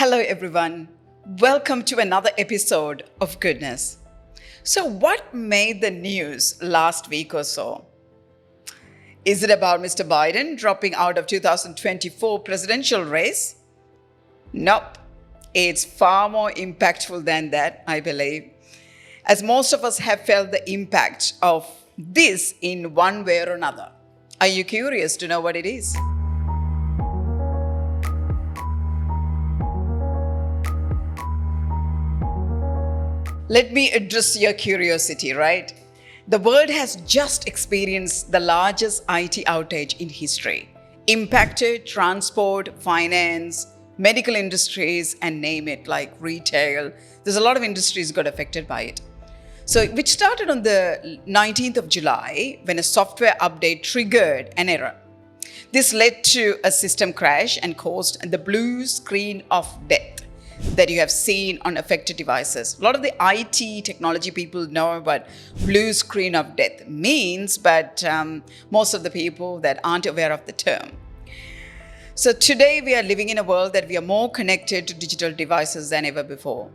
Hello everyone, welcome to another episode of Goodness. So what made the news last week or so? Is it about Mr. Biden dropping out of 2024 presidential race? Nope, it's far more impactful than that, I believe, as most of us have felt the impact of this in one way or another. Are you curious to know what it is? Let me address your curiosity, right? The world has just experienced the largest IT outage in history, impacted transport, finance, medical industries, and name it, like retail. There's a lot of industries got affected by it. So, which started on the 19th of July when a software update triggered an error. This led to a system crash and caused the blue screen of death that you have seen on affected devices. A lot of the IT technology people know what blue screen of death means, but most of the people that aren't aware of the term. So today we are living in a world that we are more connected to digital devices than ever before.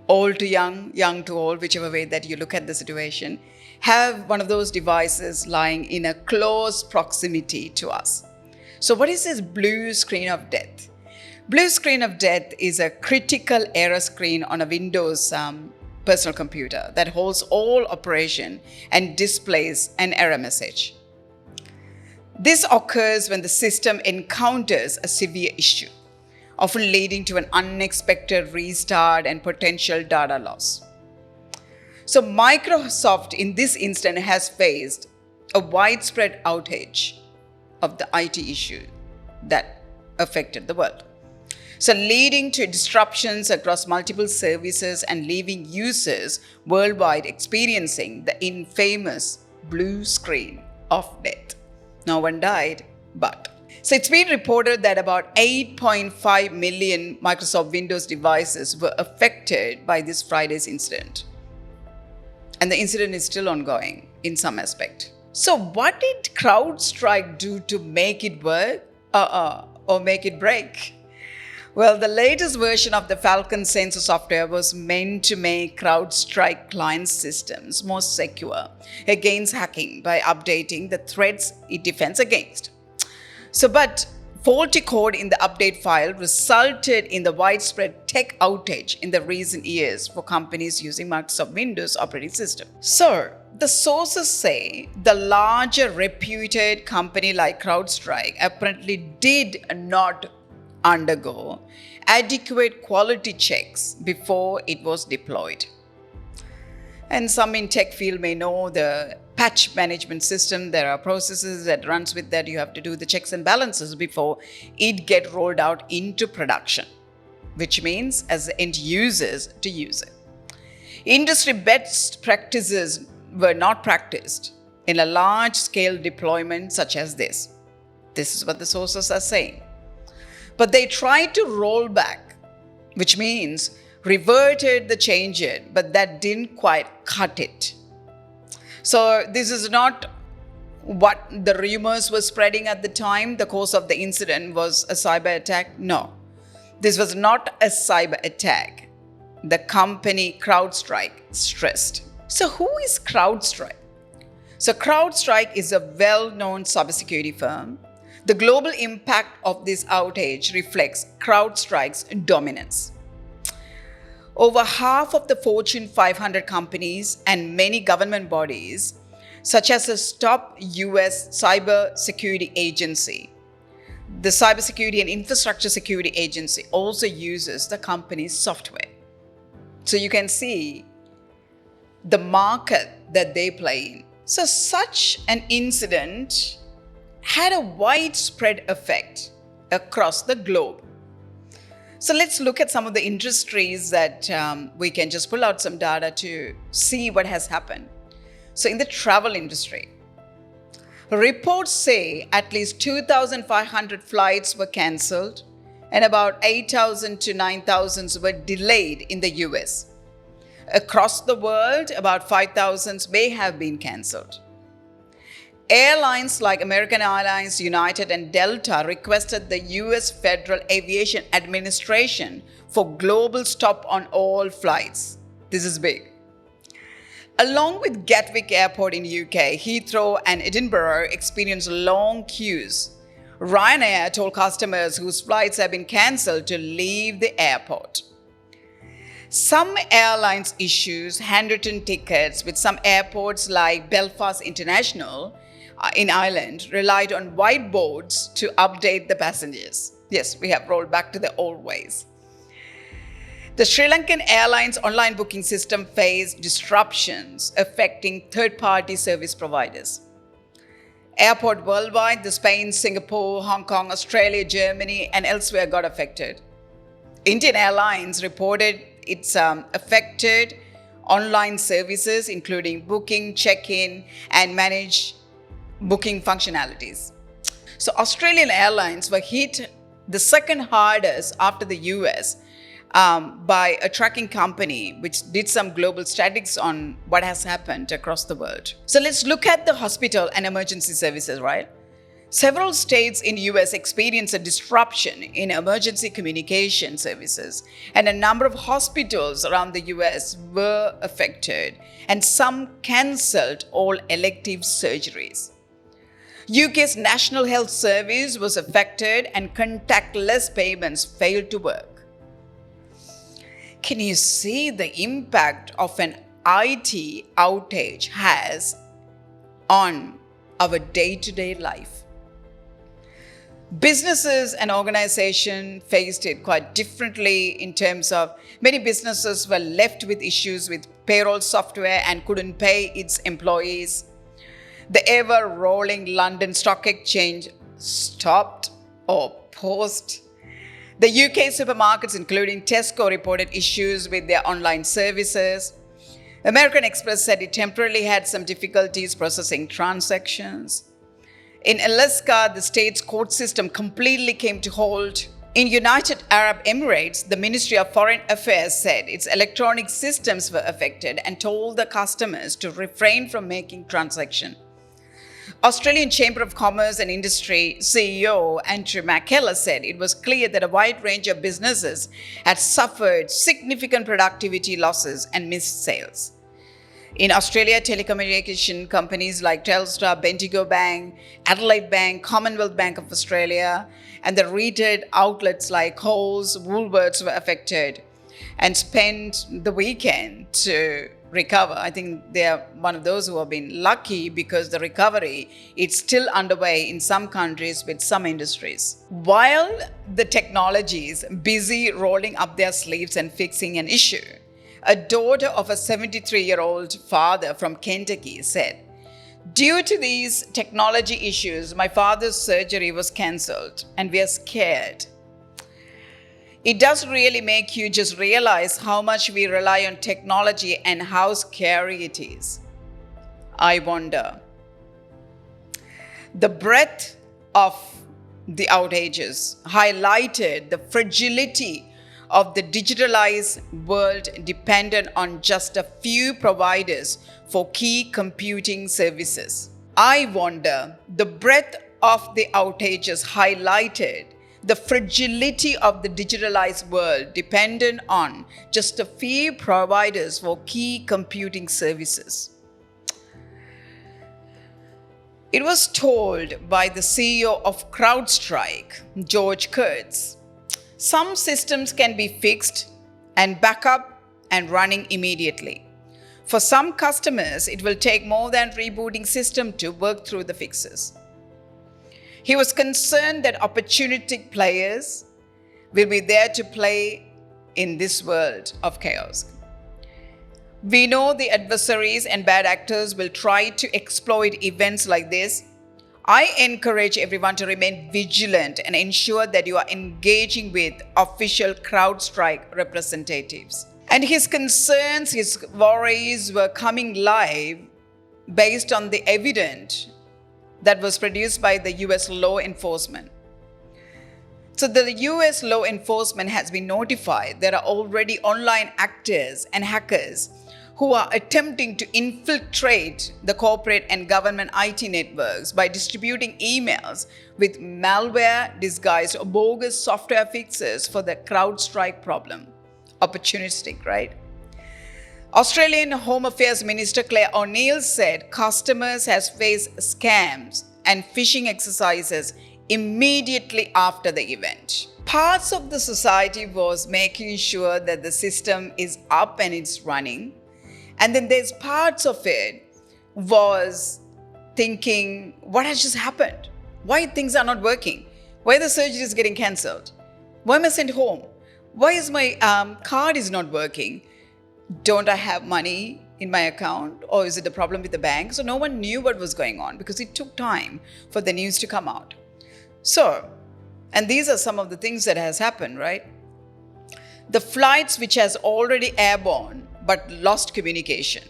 Old to young, young to old, whichever way that you look at the situation, have one of those devices lying in a close proximity to us. So what is this blue screen of death? Blue screen of death is a critical error screen on a Windows personal computer that holds all operation and displays an error message. This occurs when the system encounters a severe issue, often leading to an unexpected restart and potential data loss. So Microsoft in this instance has faced a widespread outage of the IT issue that affected the world. So leading to disruptions across multiple services and leaving users worldwide experiencing the infamous blue screen of death. No one died, but. So it's been reported that about 8.5 million Microsoft Windows devices were affected by this Friday's incident. And the incident is still ongoing in some aspect. So what did CrowdStrike do to make it work or make it break? Well, the latest version of the Falcon sensor software was meant to make CrowdStrike client systems more secure against hacking by updating the threats it defends against. But faulty code in the update file resulted in the widespread tech outage in the recent years for companies using Microsoft Windows operating system. So, the sources say the larger reputed company like CrowdStrike apparently did not undergo adequate quality checks before it was deployed. And some in tech field may know the patch management system. There are processes that runs with that. You have to do the checks and balances before it get rolled out into production, which means as the end users to use it. Industry best practices were not practiced in a large scale deployment such as this. This is what the sources are saying. But they tried to roll back, which means reverted the change it, but that didn't quite cut it. So this is not what the rumors were spreading at the time. The cause of the incident was a cyber attack. No, this was not a cyber attack. The company CrowdStrike stressed. So who is CrowdStrike? So CrowdStrike is a well-known cybersecurity firm. The global impact of this outage reflects CrowdStrike's dominance. Over half of the Fortune 500 companies and many government bodies, such as the top US cybersecurity agency, the Cybersecurity and Infrastructure Security Agency also uses the company's software. So you can see the market that they play in. So such an incident had a widespread effect across the globe. So let's look at some of the industries that we can just pull out some data to see what has happened. So in the travel industry, reports say at least 2,500 flights were cancelled and about 8,000 to 9,000 were delayed in the US. Across the world, about 5,000 may have been cancelled. Airlines like American Airlines, United, and Delta requested the US Federal Aviation Administration for global stop on all flights. This is big. Along with Gatwick Airport in UK, Heathrow and Edinburgh experienced long queues. Ryanair told customers whose flights have been cancelled to leave the airport. Some airlines issues handwritten tickets, with some airports like Belfast International in Ireland relied on whiteboards to update the passengers. Yes, we have rolled back to the old ways. The Sri Lankan Airlines online booking system faced disruptions affecting third-party service providers. Airport worldwide, the Spain, Singapore, Hong Kong, Australia, Germany, and elsewhere got affected. Indian Airlines reported it's affected online services, including booking, check-in, and manage booking functionalities. So Australian Airlines were hit the second hardest after the US by a tracking company which did some global statistics on what has happened across the world. So let's look at the hospital and emergency services, right? Several states in the US experienced a disruption in emergency communication services, and a number of hospitals around the US were affected, and some cancelled all elective surgeries. UK's National Health Service was affected, and contactless payments failed to work. Can you see the impact of an IT outage has on our day-to-day life? Businesses and organizations faced it quite differently in terms of many businesses were left with issues with payroll software and couldn't pay its employees. The ever-rolling London Stock Exchange stopped or paused. The UK supermarkets, including Tesco, reported issues with their online services. American Express said it temporarily had some difficulties processing transactions. In Alaska, the state's court system completely came to halt. In United Arab Emirates, the Ministry of Foreign Affairs said its electronic systems were affected and told the customers to refrain from making transactions. Australian Chamber of Commerce and Industry CEO Andrew McKellar said it was clear that a wide range of businesses had suffered significant productivity losses and missed sales. In Australia, telecommunication companies like Telstra, Bendigo Bank, Adelaide Bank, Commonwealth Bank of Australia, and the retail outlets like Coles, Woolworths were affected and spent the weekend to recover. I think they are one of those who have been lucky, because the recovery is still underway in some countries with some industries. While the technology is busy rolling up their sleeves and fixing an issue, a daughter of a 73-year-old father from Kentucky said, "Due to these technology issues, my father's surgery was cancelled and we are scared." It does really make you just realize how much we rely on technology and how scary it is. I wonder. The breadth of the outages highlighted the fragility of the digitalized world dependent on just a few providers for key computing services. I wonder. The breadth of the outages highlighted the fragility of the digitalized world dependent on just a few providers for key computing services. It was told by the CEO of CrowdStrike, George Kurtz, some systems can be fixed and backup and running immediately. For some customers, it will take more than rebooting system to work through the fixes. He was concerned that opportunistic players will be there to play in this world of chaos. We know the adversaries and bad actors will try to exploit events like this. I encourage everyone to remain vigilant and ensure that you are engaging with official CrowdStrike representatives. And his concerns, his worries were coming live based on the evidence that was produced by the US law enforcement. So the US law enforcement has been notified there are already online actors and hackers who are attempting to infiltrate the corporate and government IT networks by distributing emails with malware disguised or bogus software fixes for the CrowdStrike problem. Opportunistic, right? Australian Home Affairs Minister Claire O'Neil said customers has faced scams and phishing exercises immediately after the event. Parts of the society was making sure that the system is up and it's running. And then there's parts of it was thinking, what has just happened? Why things are not working? Why the surgery is getting cancelled? Why am I sent home? Why is my card is not working? Don't I have money in my account? Or is it a problem with the bank? So no one knew what was going on because it took time for the news to come out. So, and these are some of the things that has happened, right? The flights which has already airborne but lost communication.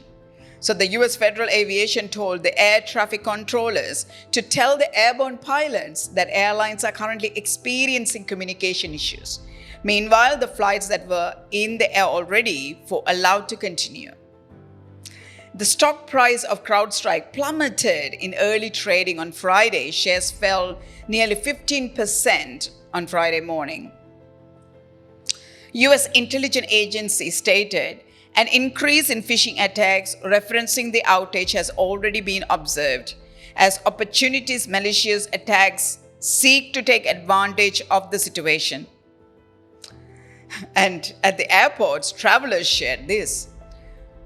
So the US Federal Aviation told the air traffic controllers to tell the airborne pilots that airlines are currently experiencing communication issues. Meanwhile, the flights that were in the air already were allowed to continue. The stock price of CrowdStrike plummeted in early trading on Friday. Shares fell nearly 15% on Friday morning. US intelligence agency stated an increase in phishing attacks referencing the outage has already been observed as opportunities malicious attacks seek to take advantage of the situation. And at the airports, travelers shared this.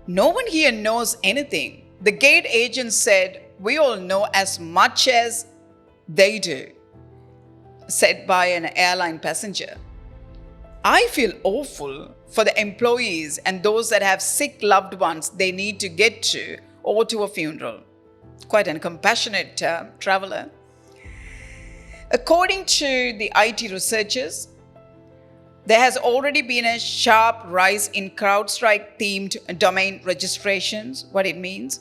No one here knows anything. The gate agent said, we all know as much as they do, said by an airline passenger. I feel awful for the employees and those that have sick loved ones they need to get to or to a funeral. Quite a compassionate traveler. According to the IT researchers, there has already been a sharp rise in CrowdStrike-themed domain registrations. What it means?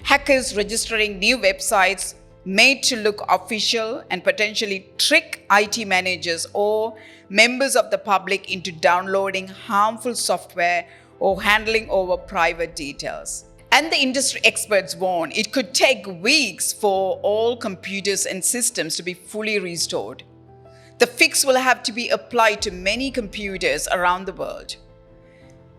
Hackers registering new websites made to look official and potentially trick IT managers or members of the public into downloading harmful software or handling over private details. And the industry experts warn it could take weeks for all computers and systems to be fully restored. The fix will have to be applied to many computers around the world.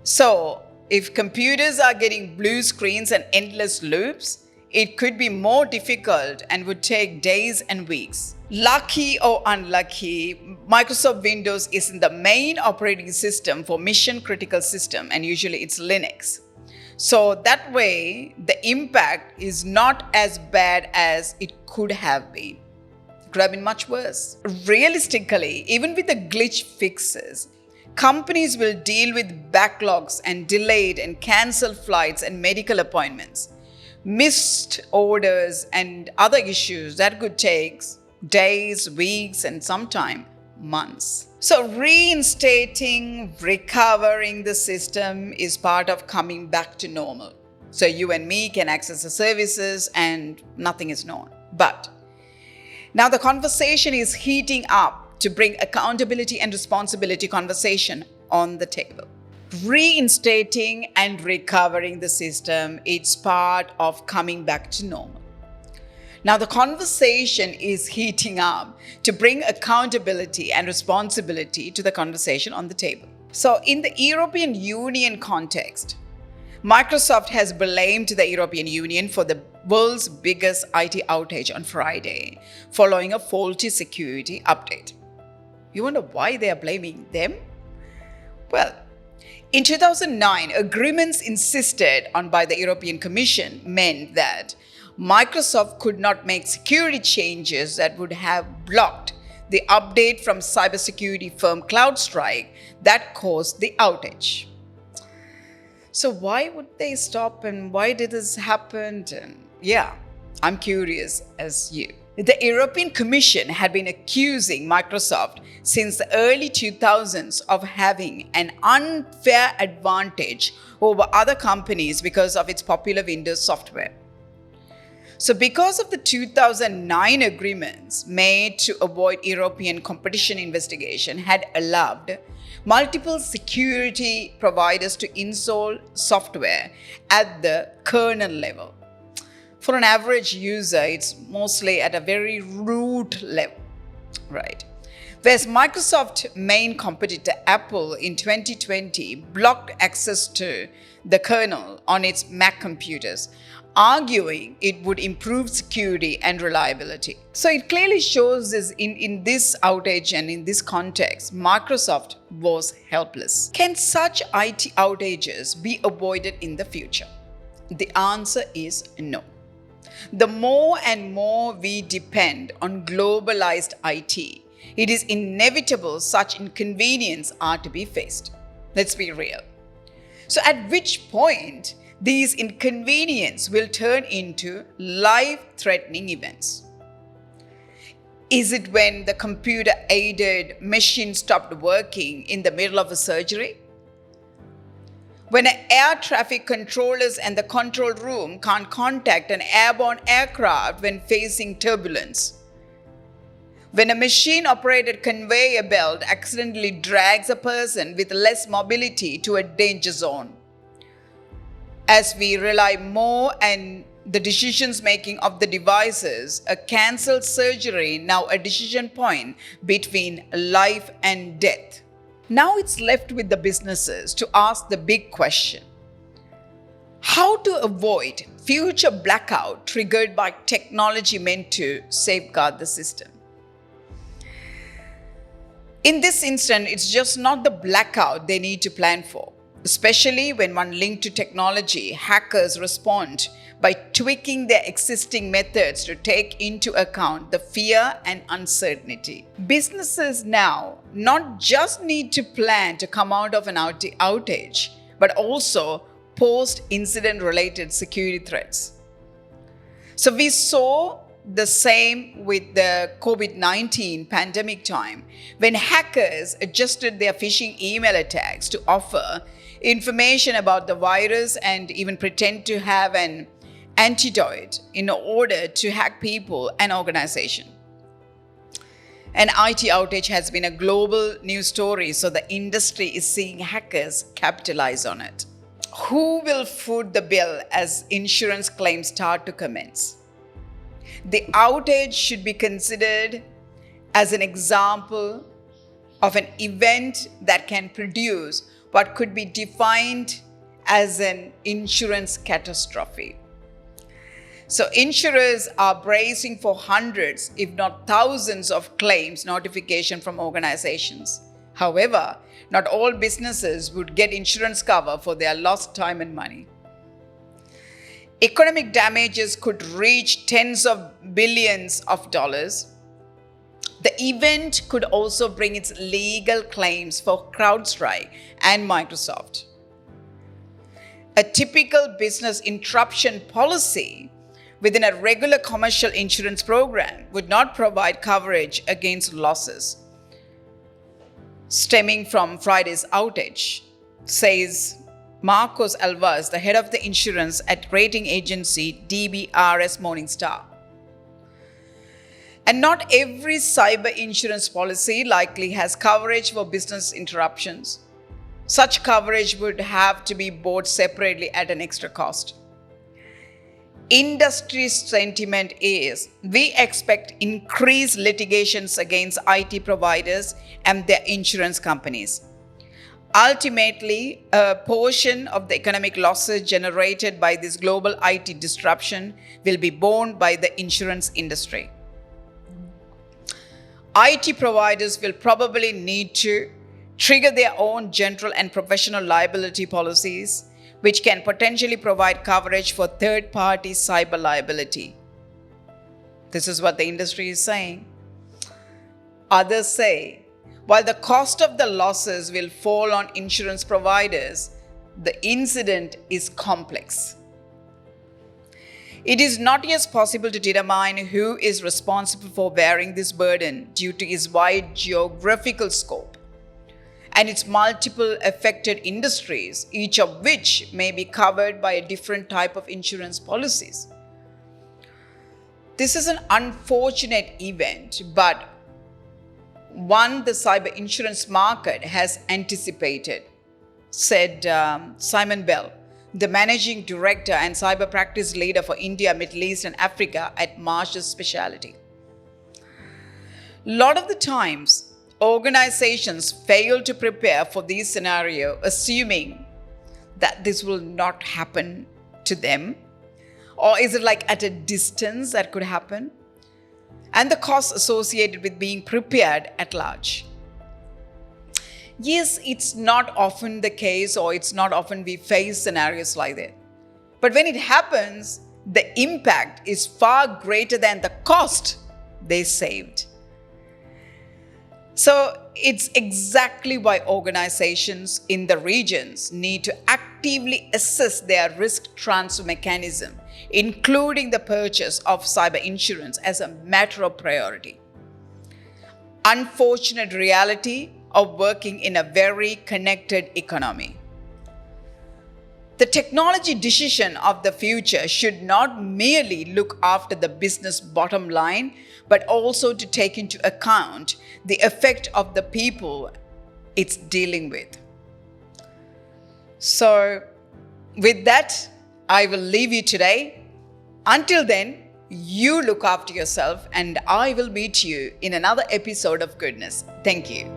So, if computers are getting blue screens and endless loops, it could be more difficult and would take days and weeks. Lucky or unlucky, Microsoft Windows isn't the main operating system for mission critical system, and usually it's Linux. So that way, the impact is not as bad as it could have been. It could have been much worse. Realistically, even with the glitch fixes, companies will deal with backlogs and delayed and cancelled flights and medical appointments, missed orders and other issues that could take days, weeks, and sometimes months. So reinstating, recovering the system is part of coming back to normal. So you and me can access the services and nothing is known. But now the conversation is heating up to bring accountability and responsibility conversation on the table. Reinstating and recovering the system, it's part of coming back to normal. Now the conversation is heating up to bring accountability and responsibility to the conversation on the table. So in the European Union context, Microsoft has blamed the European Union for the world's biggest IT outage on Friday, following a faulty security update. You wonder why they are blaming them? Well, in 2009, agreements insisted on by the European Commission meant that Microsoft could not make security changes that would have blocked the update from cybersecurity firm CrowdStrike that caused the outage. So why would they stop and why did this happen? And yeah, I'm curious as you. The European Commission had been accusing Microsoft since the early 2000s of having an unfair advantage over other companies because of its popular Windows software. So because of the 2009 agreements made to avoid European competition investigation had allowed multiple security providers to install software at the kernel level. For an average user, it's mostly at a very root level, right? Whereas Microsoft's main competitor, Apple, in 2020 blocked access to the kernel on its Mac computers, arguing it would improve security and reliability. So it clearly shows this in this outage and in this context, Microsoft was helpless. Can such IT outages be avoided in the future? The answer is no. The more and more we depend on globalized IT, it is inevitable such inconveniences are to be faced. Let's be real. So at which point these inconveniences will turn into life-threatening events? Is it when the computer-aided machine stopped working in the middle of a surgery? When air traffic controllers and the control room can't contact an airborne aircraft when facing turbulence? When a machine-operated conveyor belt accidentally drags a person with less mobility to a danger zone? As we rely more on the decision-making of the devices, a cancelled surgery now a decision point between life and death. Now it's left with the businesses to ask the big question: how to avoid future blackout triggered by technology meant to safeguard the system? In this instance, it's just not the blackout they need to plan for. Especially when one linked to technology, hackers respond by tweaking their existing methods to take into account the fear and uncertainty. Businesses now not just need to plan to come out of an outage, but also post-incident related security threats. So we saw the same with the COVID-19 pandemic time, when hackers adjusted their phishing email attacks to offer information about the virus and even pretend to have an antidote in order to hack people and organization. An IT outage has been a global news story, so the industry is seeing hackers capitalize on it. Who will foot the bill as insurance claims start to commence? The outage should be considered as an example of an event that can produce what could be defined as an insurance catastrophe. So insurers are bracing for hundreds, if not thousands of claims notification from organizations. However, not all businesses would get insurance cover for their lost time and money. Economic damages could reach tens of billions of dollars. The event could also bring its legal claims for CrowdStrike and Microsoft. A typical business interruption policy within a regular commercial insurance program would not provide coverage against losses stemming from Friday's outage, says Marcos Alvas, the head of the insurance at rating agency DBRS Morningstar. And not every cyber insurance policy likely has coverage for business interruptions. Such coverage would have to be bought separately at an extra cost. Industry sentiment is we expect increased litigations against IT providers and their insurance companies. Ultimately, a portion of the economic losses generated by this global IT disruption will be borne by the insurance industry. IT providers will probably need to trigger their own general and professional liability policies, which can potentially provide coverage for third-party cyber liability. This is what the industry is saying. Others say, while the cost of the losses will fall on insurance providers, the incident is complex. It is not yet possible to determine who is responsible for bearing this burden due to its wide geographical scope and its multiple affected industries, each of which may be covered by a different type of insurance policies. This is an unfortunate event, but one the cyber insurance market has anticipated, said Simon Bell, the managing director and cyber practice leader for India, Middle East and Africa at Marsh's Specialty. A lot of the times, organizations fail to prepare for these scenarios, assuming that this will not happen to them. Or is it like at a distance that could happen? And the costs associated with being prepared at large. Yes, it's not often the case, or it's not often we face scenarios like that. But when it happens, the impact is far greater than the cost they saved. So it's exactly why organizations in the regions need to actively assess their risk transfer mechanism, including the purchase of cyber insurance as a matter of priority. Unfortunate reality of working in a very connected economy. The technology decision of the future should not merely look after the business bottom line, but also to take into account the effect of the people it's dealing with. So, with that, I will leave you today. Until then, you look after yourself, and I will meet you in another episode of Goodness. Thank you.